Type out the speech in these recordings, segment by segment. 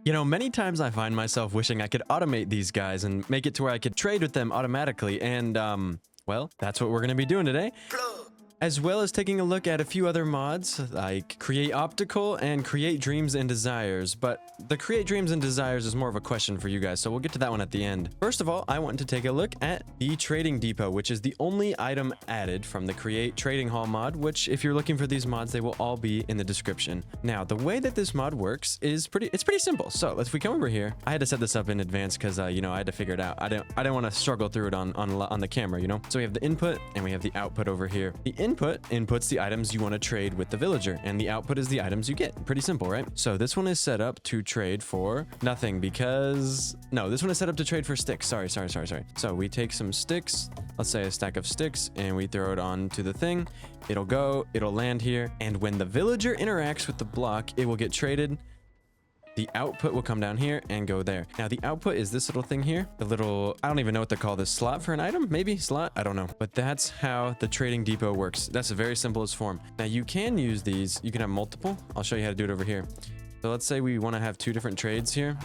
You know, many times I find myself wishing I could automate these guys and make it to where I could trade with them automatically. And, well, that's what we're going to be doing today. As well as taking a look at a few other mods like Create Optical and Create Dreams and Desires. But the Create Dreams and Desires is more of a question for you guys, so we'll get to that one at the end. First of all, I want to take a look at the Trading Depot, which is the only item added from the Create Trading Hall mod, which if you're looking for these mods, they will all be in the description. Now, the way that this mod works is pretty simple. So if we come over here, I had to set this up in advance because, you know, I had to figure it out. I didn't want to struggle through it on the camera, you know? So we have the input and we have the output over here. The input inputs the items you want to trade with the villager, and the output is the items you get. Pretty simple, right? So this one is set up to trade for nothing because... No, this one is set up to trade for sticks. Sorry. So we take some sticks, let's say a stack of sticks, and we throw it onto the thing. It'll go, it'll land here, and when the villager interacts with the block, it will get traded. The output will come down here and go there. Now, the output is this little thing here. The little, I don't even know what to call this, slot for an item? Maybe slot? I don't know. But that's how the Trading Depot works. That's the very simplest form. Now, you can use these. You can have multiple. I'll show you how to do it over here. So let's say we want to have 2 different trades here.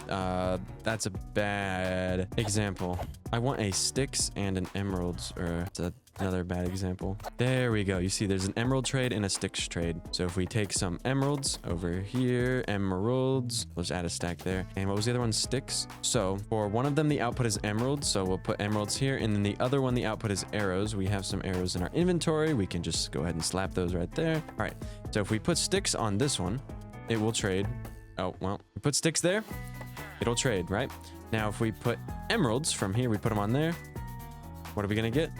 That's a bad example. I want a sticks and an emeralds, or it's another bad example. There we go. You see there's an emerald trade and a sticks trade. So if we take some emeralds over here, emeralds, we'll just add a stack there. And what was the other one? Sticks. So for one of them, the output is emeralds. So we'll put emeralds here. And then the other one, the output is arrows. We have some arrows in our inventory. We can just go ahead and slap those right there. All right. So if we put sticks on this one, it will trade. Oh, well, we put sticks there, it'll trade, right? Now, if we put emeralds from here, we put them on there, what are we going to get?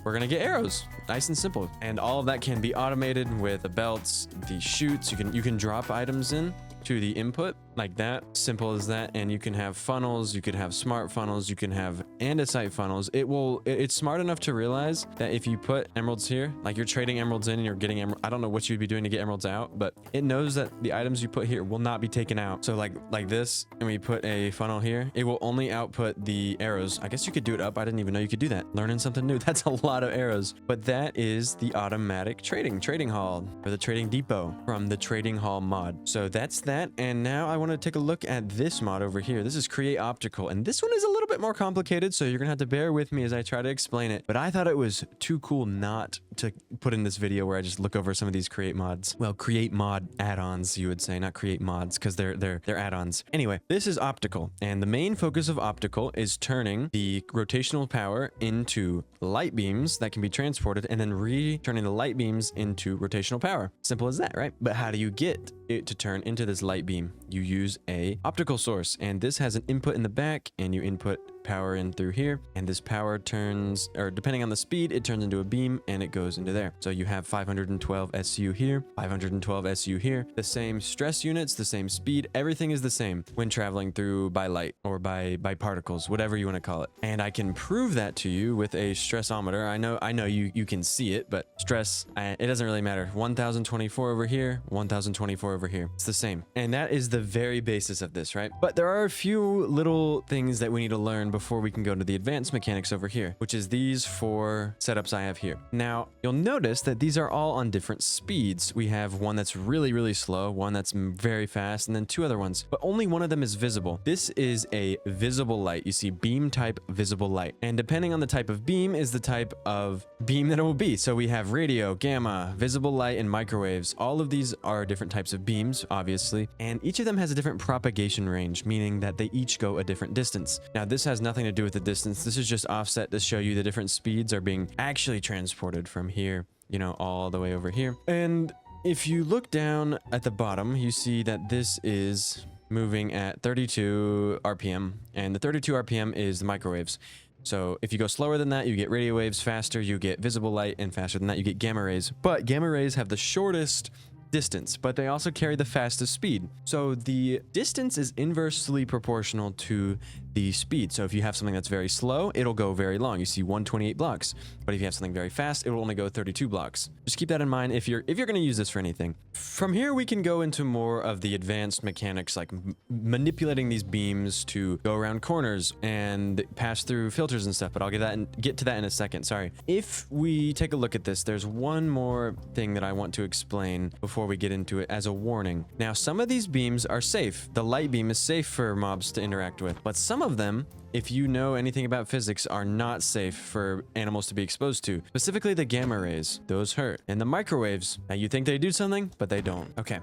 We're going to get arrows. Nice and simple. And all of that can be automated with the belts, the chutes. You can drop items in to the input like that. Simple as that. And you can have funnels, you could have smart funnels, you can have andesite funnels. It's smart enough to realize that if you put emeralds here, like you're trading emeralds in and you're getting emerald, I don't know what you'd be doing to get emeralds out, but it knows that the items you put here will not be taken out. So like this, and we put a funnel here, it will only output the arrows. I guess you could do it up. I didn't even know you could do that. Learning something new. That's a lot of arrows. But that is the automatic trading hall, or the Trading Depot from the Trading Hall mod. So that's that. And now I want to take a look at this mod over here. This is Create Optical, and this one is a little bit more complicated, so you're gonna have to bear with me as I try to explain it. But I thought it was too cool not to put in this video where I just look over some of these create mods. Well, create mod add-ons, you would say, not create mods, because they're add-ons. Anyway, this is Optical, and the main focus of Optical is turning the rotational power into light beams that can be transported, and then returning the light beams into rotational power. Simple as that, right? But how do you get it to turn into this light beam? You use a optical source, and this has an input in the back, and you input power in through here, and this power turns, or depending on the speed, it turns into a beam and it goes into there. So you have 512 SU here, 512 SU here, the same stress units, the same speed, everything is the same when traveling through by light or by particles, whatever you want to call it. And I can prove that to you with a stressometer. I know you can see it, but stress, it doesn't really matter. 1024 over here, 1024 over here. It's the same. And that is the very basis of this, right? But there are a few little things that we need to learn before we can go to the advanced mechanics over here, which is these 4 setups I have here. Now, you'll notice that these are all on different speeds. We have one that's really, really slow, one that's very fast, and then 2 other ones, but only one of them is visible. This is a visible light. You see beam type visible light. And depending on the type of beam is the type of beam that it will be. So we have radio, gamma, visible light, and microwaves. All of these are different types of beams, obviously, and each of them has a different propagation range, meaning that they each go a different distance. Now, this has nothing to do with the distance. This is just offset to show you the different speeds are being actually transported from here, you know, all the way over here. And if you look down at the bottom, you see that this is moving at 32 RPM, and the 32 RPM is the microwaves. So if you go slower than that, you get radio waves. Faster, you get visible light, and faster than that, you get gamma rays. But gamma rays have the shortest distance, but they also carry the fastest speed. So the distance is inversely proportional to the speed. So if you have something that's very slow, it'll go very long. You see 128 blocks. But if you have something very fast, it will only go 32 blocks. Just keep that in mind if you're going to use this for anything. From here, we can go into more of the advanced mechanics, like manipulating these beams to go around corners and pass through filters and stuff. But I'll get to that in a second. Sorry. If we take a look at this, there's one more thing that I want to explain before before we get into it as a warning. Now, some of these beams are safe. The light beam is safe for mobs to interact with, but some of them, if you know anything about physics, are not safe for animals to be exposed to. Specifically the gamma rays. Those hurt. And the microwaves. Now you think they do something, but they don't. Okay.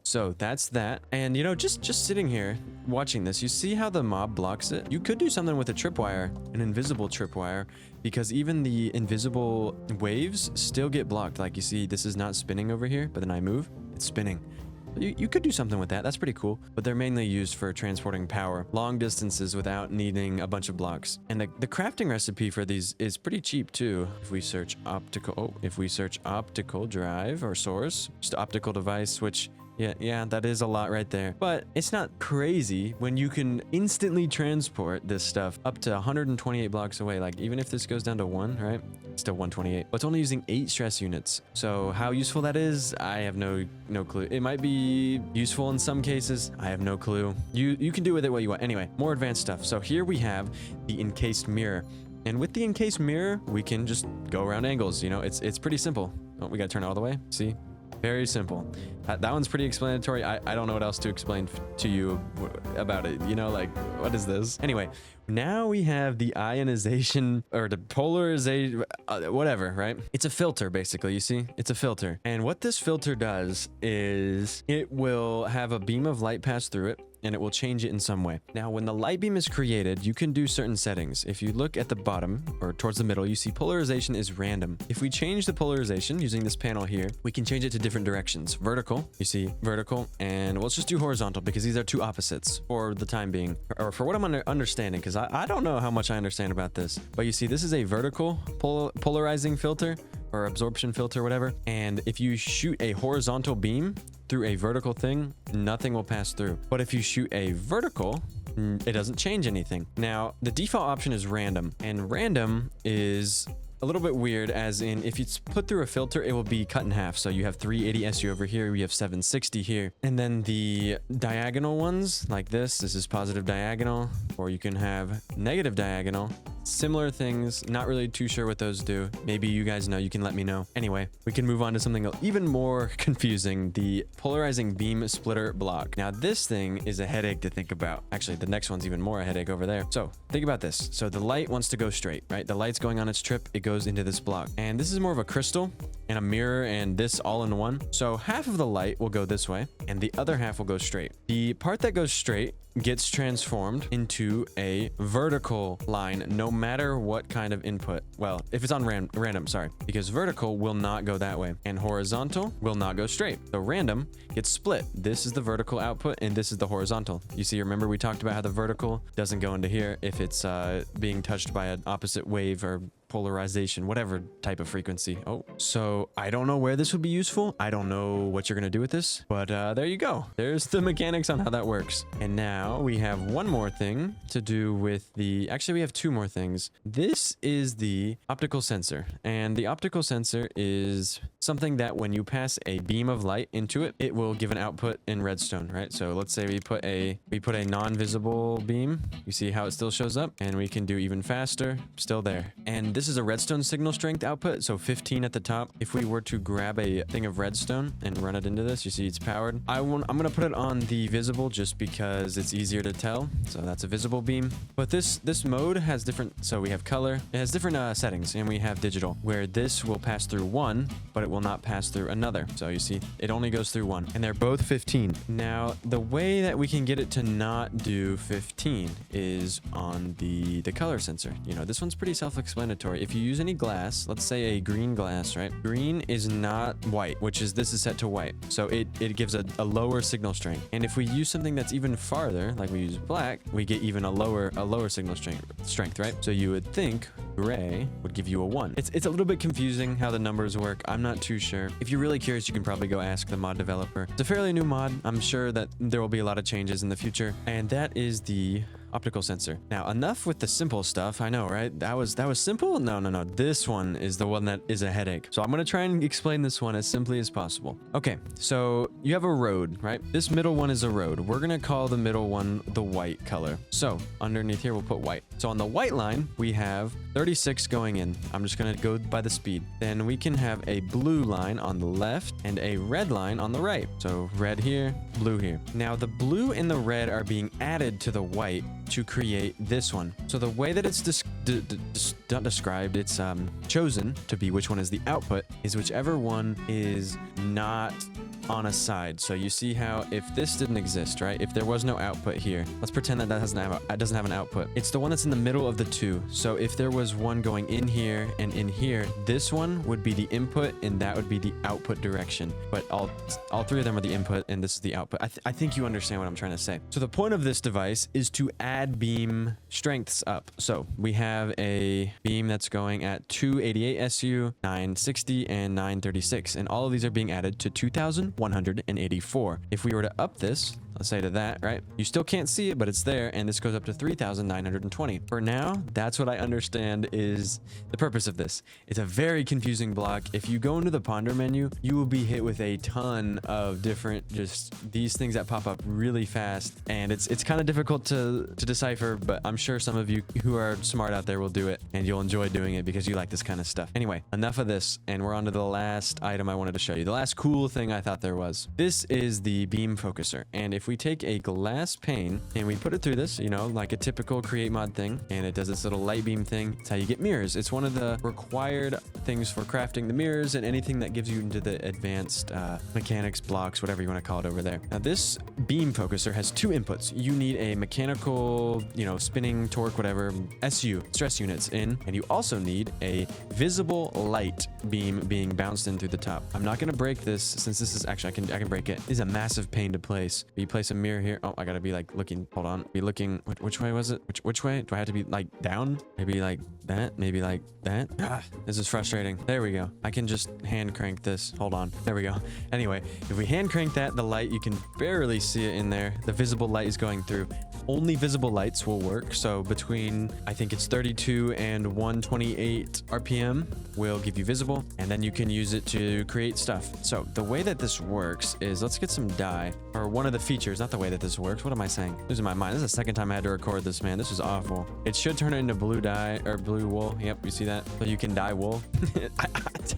So that's that. And you know, just sitting here watching this, you see how the mob blocks it? You could do something with a tripwire, an invisible tripwire, because even the invisible waves still get blocked. Like you see, this is not spinning over here, but then I move, it's spinning. You could do something with that. That's pretty cool. But they're mainly used for transporting power long distances without needing a bunch of blocks. And the crafting recipe for these is pretty cheap too. If we search optical drive or source, just optical device, which yeah, that is a lot right there. But it's not crazy when you can instantly transport this stuff up to 128 blocks away. Like even if this goes down to 1, right? It's still 128. But it's only using 8 stress units. So how useful that is, I have no clue. It might be useful in some cases. I have no clue. You can do with it what you want. Anyway, more advanced stuff. So here we have the encased mirror. And with the encased mirror, we can just go around angles. You know, it's pretty simple. Oh, we gotta turn it all the way. See? Very simple. That one's pretty explanatory. I don't know what else to explain to you about it. You know, like, what is this? Anyway, now we have the ionization or the polarization, whatever, right? It's a filter, basically. You see? It's a filter. And what this filter does is it will have a beam of light pass through it, and it will change it in some way. Now, when the light beam is created, you can do certain settings. If you look at the bottom or towards the middle, you see polarization is random. If we change the polarization using this panel here, we can change it to different directions. Vertical, you see vertical, and let's just do horizontal because these are two opposites for the time being, or for what I'm understanding, because I don't know how much I understand about this. But you see, this is a vertical polarizing filter or absorption filter, whatever. And if you shoot a horizontal beam through a vertical thing, nothing will pass through. But if you shoot a vertical, it doesn't change anything. Now, the default option is random, and random is a little bit weird, as in if it's put through a filter, it will be cut in half. So you have 380 SU over here, we have 760 here. And then the diagonal ones like this is positive diagonal, or you can have negative diagonal. Similar things, not really too sure what those do. Maybe you guys know, you can let me know. Anyway, we can move on to something even more confusing, the polarizing beam splitter block. Now this thing is a headache to think about. Actually, the next one's even more a headache over there. So think about this. So the light wants to go straight, right? The light's going on its trip, it goes into this block. And this is more of a crystal and a mirror and this all in one. So half of the light will go this way and the other half will go straight. The part that goes straight gets transformed into a vertical line no matter what kind of input. Well, if it's on random, sorry, because vertical will not go that way and horizontal will not go straight. So random gets split. This is the vertical output and this is the horizontal. You see, remember we talked about how the vertical doesn't go into here if it's being touched by an opposite wave or polarization, whatever type of frequency. Oh, so I don't know where this would be useful. I don't know what you're gonna do with this, but there you go. There's the mechanics on how that works. And now we have one more thing to do with actually we have two more things. This is the optical sensor, and the optical sensor is something that when you pass a beam of light into it, it will give an output in redstone, right? So let's say we put a non-visible beam. You see how it still shows up, and we can do even faster, still there. And this is a redstone signal strength output, so 15 at the top. If we were to grab a thing of redstone and run it into this, you see it's powered. I'm gonna put it on the visible just because it's easier to tell. So that's a visible beam. But this mode has different, so we have color. It has different settings, and we have digital, where this will pass through one, but it will not pass through another. So you see, it only goes through one, and they're both 15. Now, the way that we can get it to not do 15 is on the color sensor. You know, this one's pretty self-explanatory. If you use any glass, let's say a green glass, right? Green is not white, which is, this is set to white. So it gives a lower signal strength. And if we use something that's even farther, like we use black, we get even a lower signal strength, right? So you would think gray would give you a 1. It's a little bit confusing how the numbers work. I'm not too sure. If you're really curious, you can probably go ask the mod developer. It's a fairly new mod. I'm sure that there will be a lot of changes in the future. And that is the optical sensor. Now, enough with the simple stuff. I know, right? That was simple? No. This one is the one that is a headache. So I'm going to try and explain this one as simply as possible. Okay, so you have a road, right? This middle one is a road. We're going to call the middle one the white color. So underneath here, we'll put white. So on the white line, we have 36 going in. I'm just gonna go by the speed. Then we can have a blue line on the left and a red line on the right. So red here, blue here. Now the blue and the red are being added to the white to create this one. So the way that it's not described, it's chosen to be which one is the output is whichever one is not on a side. So you see how if this didn't exist, right? If there was no output here, let's pretend that doesn't have an output. It's the one that's in the middle of the two. So if there was one going in here and in here, this one would be the input and that would be the output direction. But all three of them are the input and this is the output. I think you understand what I'm trying to say. So the point of this device is to add beam strengths up. So we have a beam that's going at 288 SU, 960, and 936, and all of these are being added to 2,184. If we were to up this, let's say to that, right? You still can't see it, but it's there, and this goes up to 3,920. For now, that's what I understand is the purpose of this. It's a very confusing block. If you go into the ponder menu, you will be hit with a ton of different, just these things that pop up really fast, and it's kind of difficult to decipher, but I'm sure some of you who are smart out there will do it, and you'll enjoy doing it because you like this kind of stuff. Anyway, enough of this, and we're on to the last item I wanted to show you. The last cool thing I thought there was. This is the beam focuser, and if we take a glass pane and we put it through this, you know, like a typical create mod thing, and it does this little light beam thing, it's how you get mirrors. It's one of the required things for crafting the mirrors and anything that gives you into the advanced mechanics blocks, whatever you want to call it over there. Now this beam focuser has two inputs. You need a mechanical, you know, spinning torque, whatever, SU, stress units in, and you also need a visible light beam being bounced in through the top. I'm not going to break this since this is actually, I can break it. This is a massive pain to place. You place a mirror here. Oh, I gotta be like looking, hold on, be looking, which way was it? Which way? Do I have to be like down? Maybe like that, maybe like that. This is frustrating. There we go. I can just hand crank this. Hold on. There we go. Anyway, if we hand crank that, the light, you can barely see it in there. The visible light is going through. Only visible lights will work. So between, I think it's 32 and 128 RPM will give you visible, and then you can use it to create stuff. So the way that this works is, let's get some dye, or one of the features, not the way that this works. What am I saying? Losing my mind. This is the second time I had to record this, man. This is awful. It should turn it into blue dye or blue wool. Yep, you see that? So you can dye wool.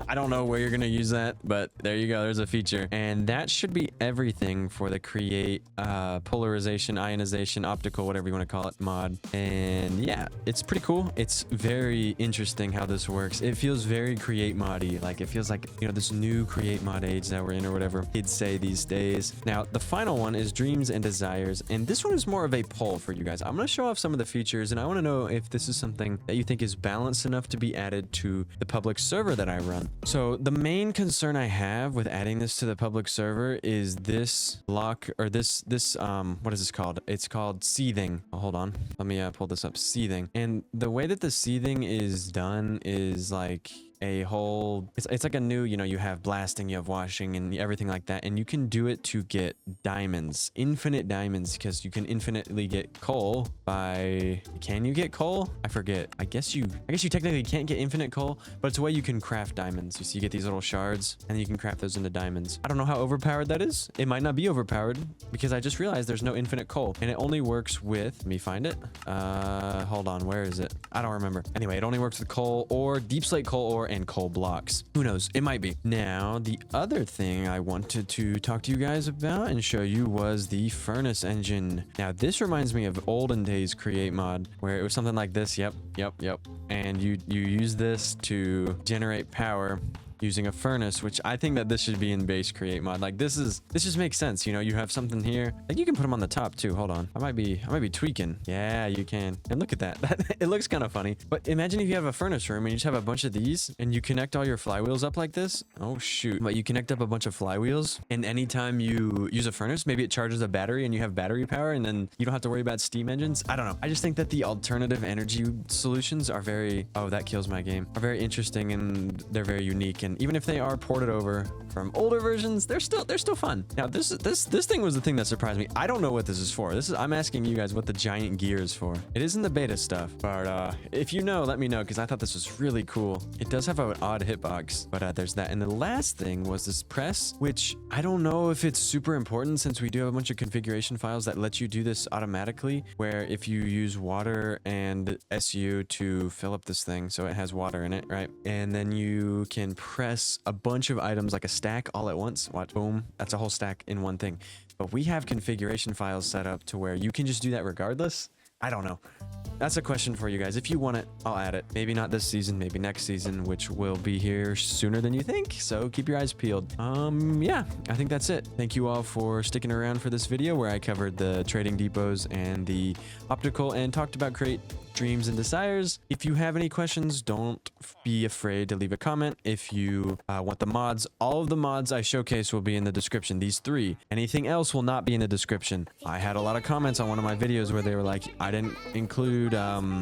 I don't know where you're gonna use that, but there you go. There's a feature, and that should be everything for the create polarization, ionization, optical, whatever you want to call it, mod. And yeah, it's pretty cool. It's very interesting how this works. It feels very create moddy. Like it feels like, you know, this new create mod age that we're in, or whatever kids say these days. Now the final one is dreams and desires, and this one is more of a poll for you guys. I'm going to show off some of the features, and I want to know if this is something that you think is balanced enough to be added to the public server that I run. So the main concern I have with adding this to the public server is this block, or this what is this called? It's called seething. Oh, hold on, let me pull this up. Seething. And the way that the seething is done is like a whole, it's like a new, you know, you have blasting, you have washing, and everything like that, and you can do it to get diamonds, infinite diamonds, because you can infinitely get coal by, can you get coal? I forget. I guess you technically can't get infinite coal, but it's a way you can craft diamonds. You see, you get these little shards and you can craft those into diamonds. I don't know how overpowered that is. It might not be overpowered, because I just realized there's no infinite coal, and it only works with, let me find it. Hold on, where is it? I don't remember. Anyway, it only works with coal or deep slate coal ore and coal blocks. Who knows? It might be. Now, the other thing I wanted to talk to you guys about and show you was the furnace engine. Now, this reminds me of olden days create mod, where it was something like this. Yep. And you use this to generate power using a furnace, which I think that this should be in base create mod. Like this just makes sense. You know, you have something here. I think you can put them on the top too. Hold on. I might be tweaking. Yeah, you can. And look at that. It looks kind of funny. But imagine if you have a furnace room and you just have a bunch of these and you connect all your flywheels up like this. Oh shoot. But you connect up a bunch of flywheels, and anytime you use a furnace, maybe it charges a battery and you have battery power, and then you don't have to worry about steam engines. I don't know. I just think that the alternative energy solutions are very, oh, that kills my game, are very interesting, and they're very unique, and and even if they are ported over from older versions, they're still fun. Now this thing was the thing that surprised me. I don't know what this is for. I'm asking you guys what the giant gear is for. It is in the beta stuff, but if you know, let me know, because I thought this was really cool. It does have an odd hitbox, but there's that. And the last thing was this press, which I don't know if it's super important, since we do have a bunch of configuration files that let you do this automatically, where if you use water and SU to fill up this thing, so it has water in it, right? And then you can press a bunch of items like a stack all at once. Watch, boom, that's a whole stack in one thing. But we have configuration files set up to where you can just do that regardless. I don't know. That's a question for you guys. If you want it, I'll add it. Maybe not this season, maybe next season, which will be here sooner than you think. So keep your eyes peeled. Yeah, I think that's it. Thank you all for sticking around for this video where I covered the trading depots and the optical and talked about create dreams and desires. If you have any questions, don't be afraid to leave a comment. If you want the mods, all of the mods I showcase will be in the description. These 3. Anything else will not be in the description. I had a lot of comments on one of my videos where they were like, I didn't include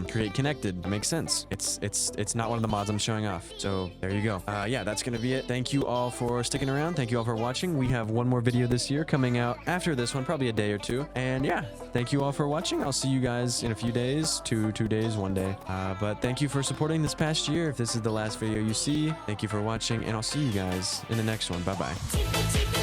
create connected. It makes sense. It's not one of the mods I'm showing off. So there you go. Yeah, that's gonna be it. Thank you all for sticking around. Thank you all for watching. We have one more video this year coming out after this one, probably a day or 2. And yeah, thank you all for watching. I'll see you guys in a few days, 2 days, 1 day. But thank you for supporting this past year. If this is the last video you see, thank you for watching, and I'll see you guys in the next one. Bye bye.